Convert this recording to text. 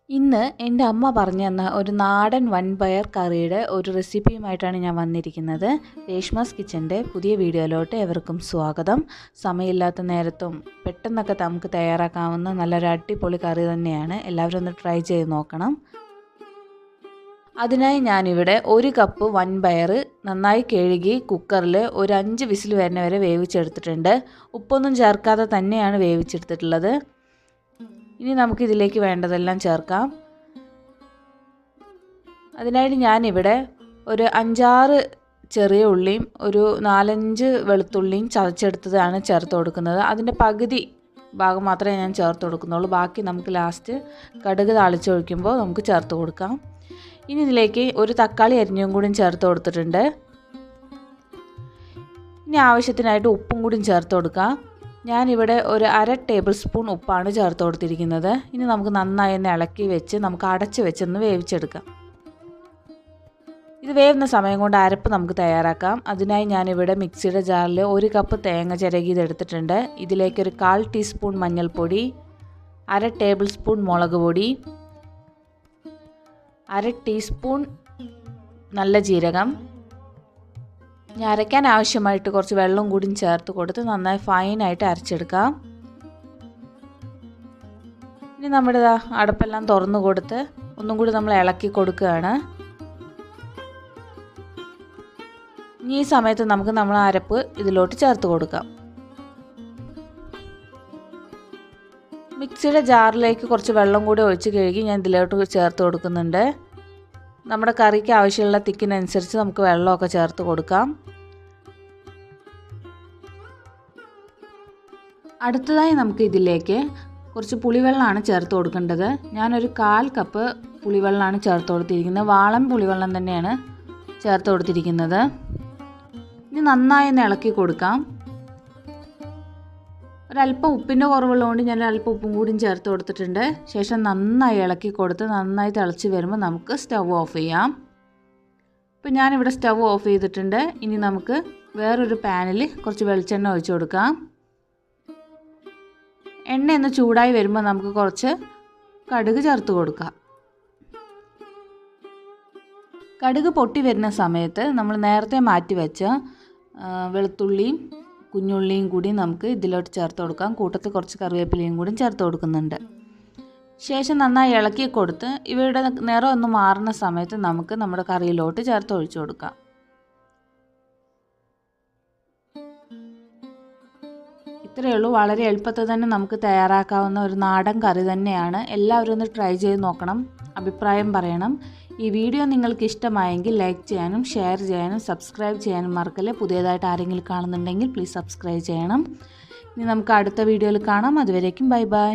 ഇന്ന് എൻ്റെ അമ്മ പറഞ്ഞു തന്ന ഒരു നാടൻ വൻപയർ കറിയുടെ ഒരു റെസിപ്പിയുമായിട്ടാണ് ഞാൻ വന്നിരിക്കുന്നത്. രേഷ്മാസ് കിച്ചൻ്റെ പുതിയ വീഡിയോയിലോട്ട് എവർക്കും സ്വാഗതം. സമയമില്ലാത്ത നേരത്തും പെട്ടെന്നൊക്കെ നമുക്ക് തയ്യാറാക്കാവുന്ന നല്ലൊരു അടിപൊളി കറി തന്നെയാണ്. എല്ലാവരും ഒന്ന് ട്രൈ ചെയ്ത് നോക്കണം. അതിനായി ഞാനിവിടെ 1 കപ്പ് വൻപയർ നന്നായി കഴുകി കുക്കറിൽ ഒരു 5 വിസിൽ വരുന്ന വരെ വേവിച്ചെടുത്തിട്ടുണ്ട്. ഉപ്പൊന്നും ചേർക്കാതെ തന്നെയാണ് വേവിച്ചെടുത്തിട്ടുള്ളത്. ഇനി നമുക്കിതിലേക്ക് വേണ്ടതെല്ലാം ചേർക്കാം. അതിനായിട്ട് ഞാനിവിടെ ഒരു 5-6 ചെറിയ ഉള്ളിയും ഒരു 4-5 വെളുത്തുള്ളിയും ചതച്ചെടുത്തതാണ് ചേർത്ത് കൊടുക്കുന്നത്. അതിൻ്റെ പകുതി ഭാഗം മാത്രമേ ഞാൻ ചേർത്ത് കൊടുക്കുന്നുള്ളൂ. ബാക്കി നമുക്ക് ലാസ്റ്റ് കടുക് താളിച്ചൊഴിക്കുമ്പോൾ നമുക്ക് ചേർത്ത് കൊടുക്കാം. ഇനി ഇതിലേക്ക് ഒരു തക്കാളി അരിഞ്ഞും കൂടി ചേർത്ത് കൊടുത്തിട്ടുണ്ട്. ഇനി ആവശ്യത്തിനായിട്ട് ഉപ്പും കൂടി ചേർത്ത് കൊടുക്കാം. ഞാനിവിടെ ഒരു 1/2 ടേബിൾ സ്പൂൺ ഉപ്പാണ് ചേർത്ത് കൊടുത്തിരിക്കുന്നത്. ഇനി നമുക്ക് നന്നായി ഒന്ന് ഇളക്കി വെച്ച് നമുക്ക് അടച്ച് വെച്ചൊന്ന് വേവിച്ചെടുക്കാം. ഇത് വേവുന്ന സമയം കൊണ്ട് അരപ്പ് നമുക്ക് തയ്യാറാക്കാം. അതിനായി ഞാനിവിടെ മിക്സിയുടെ ജാറിൽ 1 കപ്പ് തേങ്ങ ചിരകിയതെടുത്തിട്ടുണ്ട്. ഇതിലേക്ക് ഒരു 1/4 ടീസ്പൂൺ മഞ്ഞൾപ്പൊടി, 1/2 ടേബിൾ സ്പൂൺ മുളക് പൊടി, 1/2 ടീസ്പൂൺ നല്ല ജീരകം, ഇനി അരയ്ക്കാൻ ആവശ്യമായിട്ട് കുറച്ച് വെള്ളം കൂടി ചേർത്ത് കൊടുത്ത് നന്നായി ഫൈനായിട്ട് അരച്ചെടുക്കാം. ഇനി നമ്മുടെ അടപ്പെല്ലാം തുറന്നു കൊടുത്ത് ഒന്നും കൂടി നമ്മൾ ഇളക്കി കൊടുക്കുകയാണ്. ഇനി ഈ സമയത്ത് നമുക്ക് നമ്മൾ അരപ്പ് ഇതിലോട്ട് ചേർത്ത് കൊടുക്കാം. മിക്സിയുടെ ജാറിലേക്ക് കുറച്ച് വെള്ളം കൂടി ഒഴിച്ച് കഴുകി ഞാൻ ഇതിലോട്ട് ചേർത്ത് കൊടുക്കുന്നുണ്ട്. നമ്മുടെ കറിക്ക് ആവശ്യമുള്ള തിക്കിനനുസരിച്ച് നമുക്ക് വെള്ളമൊക്കെ ചേർത്ത് കൊടുക്കാം. അടുത്തതായി നമുക്ക് ഇതിലേക്ക് കുറച്ച് പുളിവെള്ളമാണ് ചേർത്ത് കൊടുക്കേണ്ടത്. ഞാനൊരു 1/4 കപ്പ് പുളിവെള്ളമാണ് ചേർത്ത് കൊടുത്തിരിക്കുന്നത്. വാളൻ പുളിവെള്ളം തന്നെയാണ് ചേർത്ത് കൊടുത്തിരിക്കുന്നത്. ഇനി നന്നായി ഒന്ന് ഇളക്കി കൊടുക്കാം. ഒരല്പം ഉപ്പിൻ്റെ കുറവുള്ളതുകൊണ്ട് ഞാൻ അല്പം ഉപ്പും കൂടിയും ചേർത്ത് കൊടുത്തിട്ടുണ്ട്. ശേഷം നന്നായി ഇളക്കി കൊടുത്ത് നന്നായി തിളച്ച് വരുമ്പോൾ നമുക്ക് സ്റ്റവ് ഓഫ് ചെയ്യാം. ഇപ്പം ഞാനിവിടെ സ്റ്റവ് ഓഫ് ചെയ്തിട്ടുണ്ട്. ഇനി നമുക്ക് വേറൊരു പാനിൽ കുറച്ച് വെളിച്ചെണ്ണ ഒഴിച്ച് കൊടുക്കാം. എണ്ണ ഒന്ന് ചൂടായി വരുമ്പോൾ നമുക്ക് കുറച്ച് കടുക് ചേർത്ത് കൊടുക്കാം. കടുക് പൊട്ടി വരുന്ന സമയത്ത് നമ്മൾ നേരത്തെ മാറ്റി വെച്ച വെളുത്തുള്ളിയും കുഞ്ഞുള്ളിയും കൂടി നമുക്ക് ഇതിലോട്ട് ചേർത്ത് കൊടുക്കാം. കൂട്ടത്തിൽ കുറച്ച് കറിവേപ്പിലയും കൂടി ചേർത്ത് കൊടുക്കുന്നുണ്ട്. ശേഷം നന്നായി ഇളക്കി കൊടുത്ത് ഇവയുടെ നിറം ഒന്ന് മാറുന്ന സമയത്ത് നമുക്ക് നമ്മുടെ കറിയിലോട്ട് ചേർത്ത് ഒഴിച്ചു കൊടുക്കാം. ഇത്രയേ ഉള്ളൂ. വളരെ എളുപ്പത്തിൽ തന്നെ നമുക്ക് തയ്യാറാക്കാവുന്ന ഒരു നാടൻ കറി തന്നെയാണ്. എല്ലാവരും ഒന്ന് ട്രൈ ചെയ്ത് നോക്കണം, അഭിപ്രായം പറയണം. ഈ വീഡിയോ നിങ്ങൾക്ക് ഇഷ്ടമായെങ്കിൽ ലൈക്ക് ചെയ്യാനും ഷെയർ ചെയ്യാനും സബ്സ്ക്രൈബ് ചെയ്യാനും മറക്കല്ലേ. പുതിയതായിട്ട് ആരെങ്കിലും കാണുന്നുണ്ടെങ്കിൽ പ്ലീസ് സബ്സ്ക്രൈബ് ചെയ്യണം. ഇനി നമുക്ക് അടുത്ത വീഡിയോയിൽ കാണാം. അതുവരേക്കും ബൈ ബൈ.